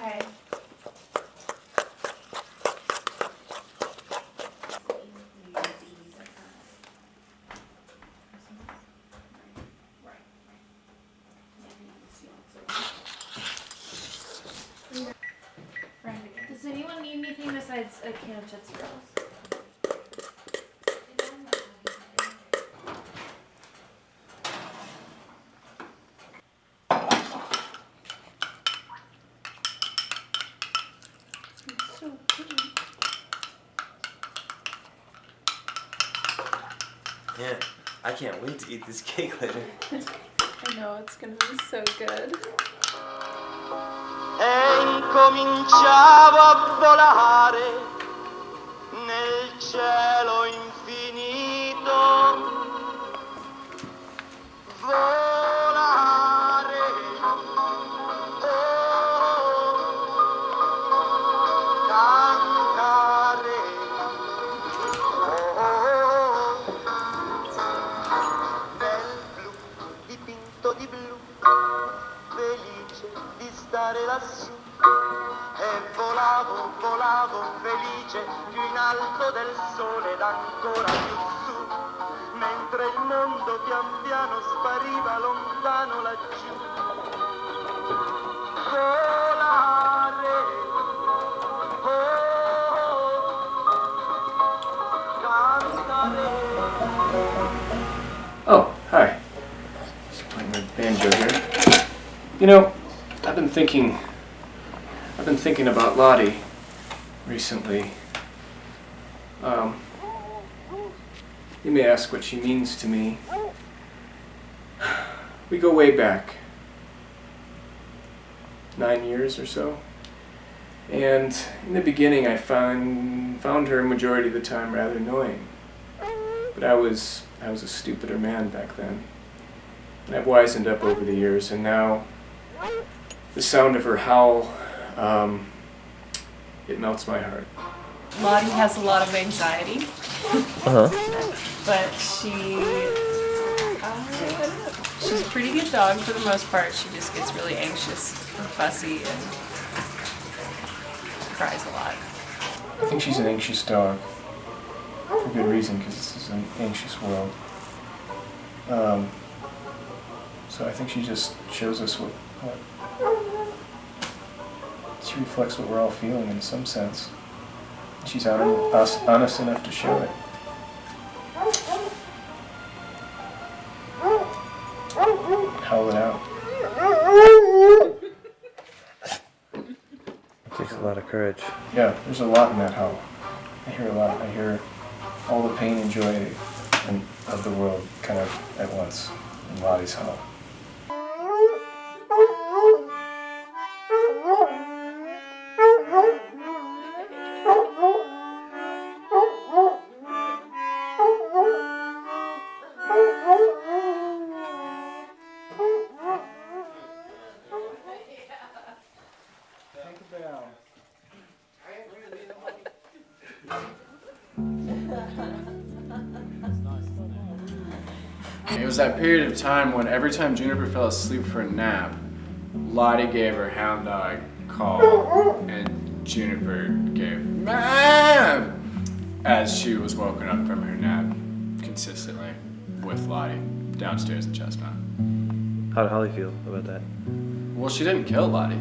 Okay. Does anyone need anything besides a can of Tootsie Rolls? It's so good. Yeah, I can't wait to eat this cake later. I know, it's gonna be so good. E incominciavo a volare nel cielo infinito, volare, cantare, nel blu dipinto di blu, felice di stare lassù. E volavo, volavo felice più in alto del sole ed ancora più su, mentre il mondo pian piano spariva lontano laggiù. Volare, cantare. Oh, hi. Just playing my banjo here. You know, I've been thinking about Laddy recently. You may ask what she means to me. We go way back, 9 years or so. And in the beginning I found her majority of the time rather annoying. But I was a stupider man back then. And I've wisened up over the years, and now the sound of her howl, it melts my heart. Laddy has a lot of anxiety, but she's a pretty good dog for the most part. She just gets really anxious and fussy and cries a lot. I think she's an anxious dog, for good reason, because this is an anxious world. So I think she just shows us what she reflects what we're all feeling in some sense. She's honest enough to show it. Howl it out. It takes a lot of courage. Yeah, there's a lot in that howl. I hear a lot. I hear all the pain and joy of the world kind of at once in Laddy's howl. It was that period of time when every time Juniper fell asleep for a nap, Laddy gave her hound dog a call, and Juniper gave "Mom!" as she was woken up from her nap consistently with Laddy downstairs in Chestnut. How did Holly feel about that? Well, she didn't kill Laddy,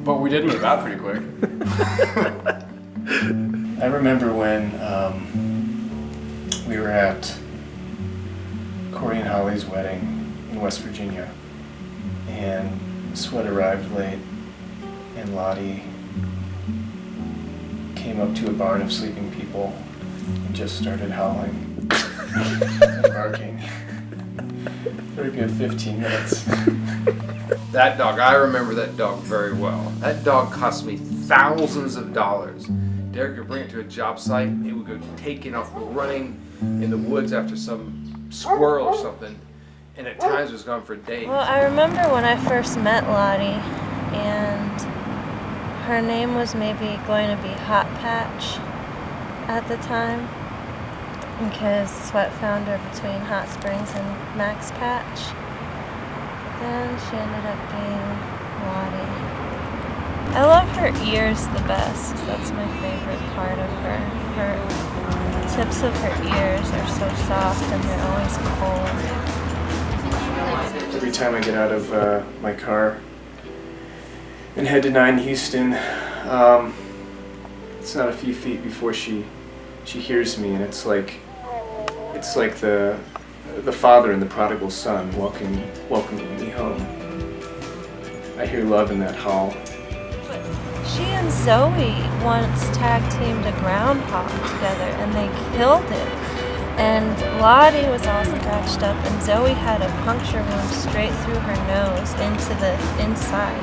but we did move out pretty quick. I remember when we were at Corey and Holly's wedding in West Virginia, and Sweat arrived late, and Laddy came up to a barn of sleeping people and just started howling and barking for a good 15 minutes. That dog, I remember that dog very well. That dog cost me thousands of dollars. Derek would bring it to a job site, it would go taking off running in the woods after some squirrel or something, and at times was gone for days. Well, I remember when I first met Laddy, and her name was maybe going to be Hot Patch at the time, because Sweat found her between Hot Springs and Max Patch. Then she ended up being Laddy. I love her ears the best. That's my favorite part of her. Her tips of her ears are so soft and they're always cold. Every time I get out of my car and head to 9 Houston, it's not a few feet before she hears me, and it's like the father and the prodigal son welcoming me home. I hear love in that hall. She and Zoe once tag teamed a groundhog together and they killed it. And Laddy was all scratched up and Zoe had a puncture wound straight through her nose into the inside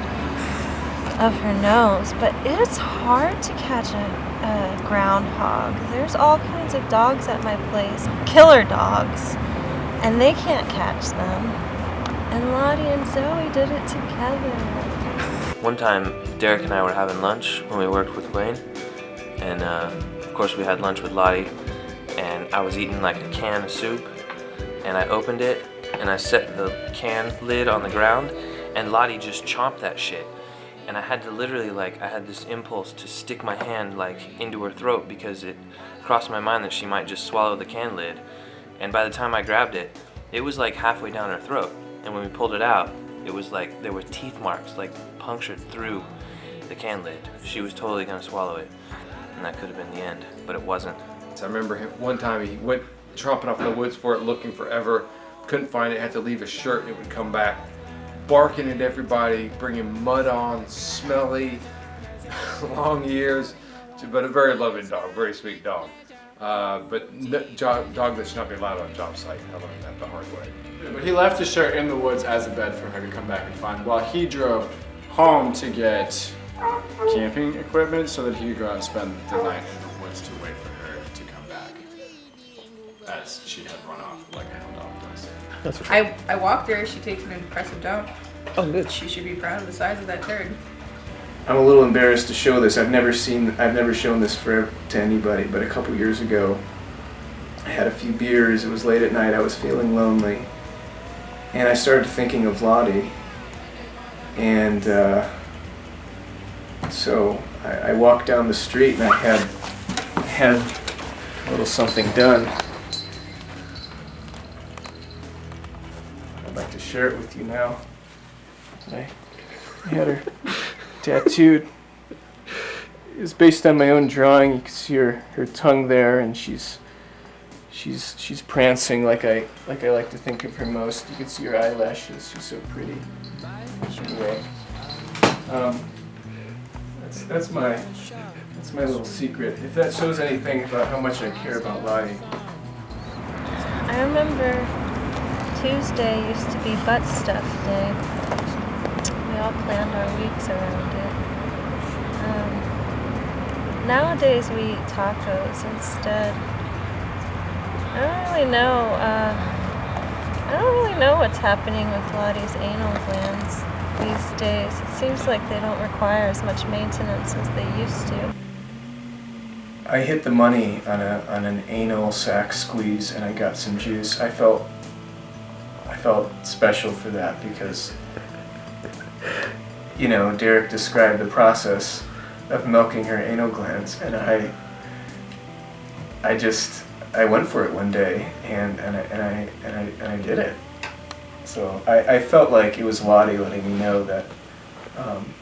of her nose. But it's hard to catch a groundhog. There's all kinds of dogs at my place, killer dogs, and they can't catch them. And Laddy and Zoe did it together. One time, Derek and I were having lunch when we worked with Wayne, and of course we had lunch with Laddy, and I was eating like a can of soup, and I opened it, and I set the can lid on the ground, and Laddy just chomped that shit. And I had to literally, I had this impulse to stick my hand, into her throat because it crossed my mind that she might just swallow the can lid. And by the time I grabbed it, it was halfway down her throat. And when we pulled it out, it was there were teeth marks, punctured through the can lid. She was totally gonna swallow it. And that could have been the end, but it wasn't. So I remember him one time he went tromping off in the woods for it, looking forever, couldn't find it, had to leave his shirt and it would come back, barking at everybody, bringing mud on, smelly, long ears, but a very loving dog, very sweet dog. But dog that should not be allowed on job site. I learned that the hard way. But he left his shirt in the woods as a bed for her to come back and find while he drove home to get camping equipment so that he could go out and spend the night in the woods to wait for her to come back, as she had run off like a hound dog does. I walked her. She takes an impressive dump. Oh, good. She should be proud of the size of that turd. I'm a little embarrassed to show this. I've never shown this to anybody, but a couple years ago, I had a few beers. It was late at night. I was feeling lonely, and I started thinking of Laddy. And so I walked down the street, and I had a little something done. I'd like to share it with you now. I had her tattooed. It's based on my own drawing. You can see her tongue there, and she's prancing like I like to think of her most. You can see her eyelashes. She's so pretty. Anyway, that's my little secret. If that shows anything about how much I care about Laddy. I remember Tuesday used to be butt stuff day. We all planned our weeks around it. Nowadays we eat tacos instead. I don't really know what's happening with Laddy's anal glands these days. It seems like they don't require as much maintenance as they used to. I hit the money on an anal sac squeeze, and I got some juice. I felt special for that because, Derek described the process of milking her anal glands, and I went for it one day, and I did it. So I felt like it was Laddy letting me know that, I'm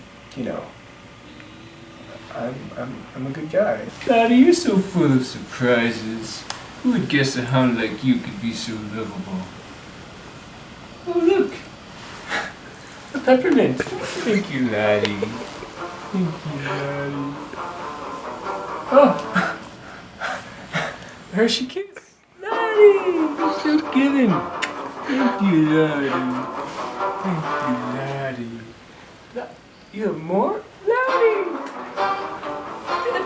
a good guy. Laddy, you're so full of surprises. Who would guess a hound like you could be so lovable? Oh, look! A peppermint. Thank you, Laddy. Thank you, Laddy. Oh! Hershey Kiss. Laddy! You're so giving. Thank you, Laddy. Thank you, Laddy. You have more? Laddy!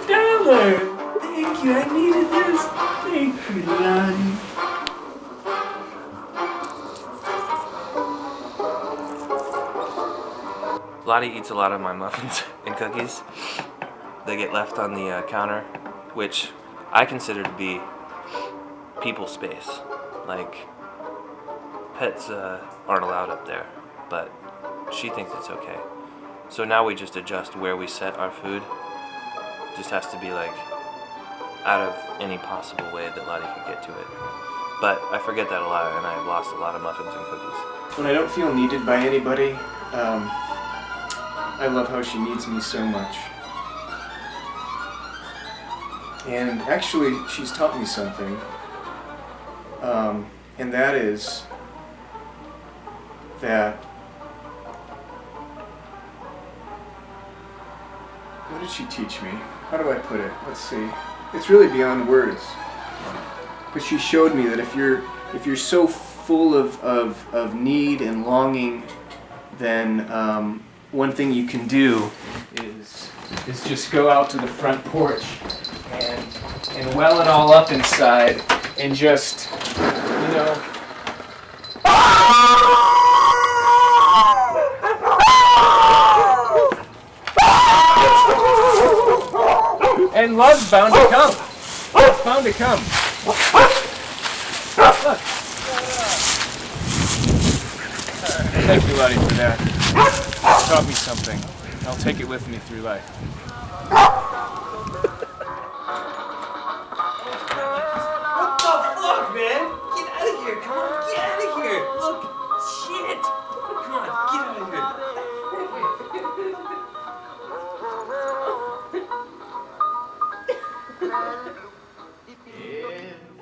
$1. Thank you, I needed this. Thank you, Laddy. Laddy eats a lot of my muffins and cookies. They get left on the counter, which I consider to be people space. Pets aren't allowed up there, but she thinks it's okay. So now we just adjust where we set our food. Just has to be like out of any possible way that Lottie could get to it. But I forget that a lot, and I've lost a lot of muffins and cookies. When I don't feel needed by anybody, I love how she needs me so much. And actually, she's taught me something. And that is that... What did she teach me? How do I put it? Let's see. It's really beyond words. But she showed me that if you're so full of need and longing, then one thing you can do is just go out to the front porch and well it all up inside and just, you know. And love's bound to come. It's bound to come. Look. Thank you, Laddy, for that. It taught me something. I'll take it with me through life. What the fuck, man? Get out of here! Come on, get out of here! Look, shit! Come on, get out of here!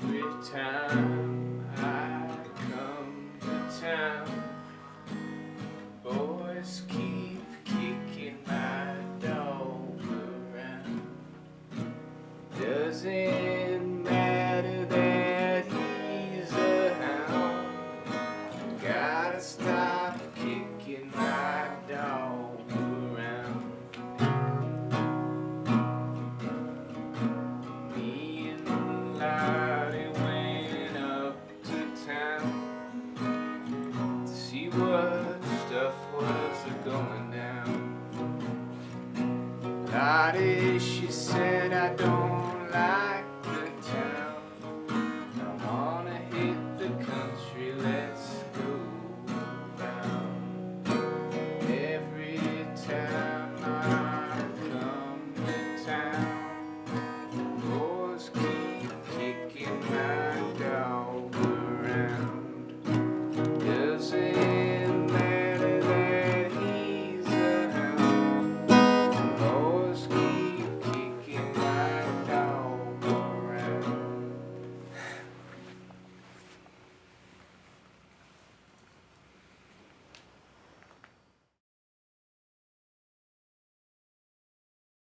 Every time I come to town, boys keep kicking my dog around. Doesn't matter that he's a hound. Gotta stop kicking my dog around. Me and Laddy went up to town to see what stuff was going down. Laddy, she said,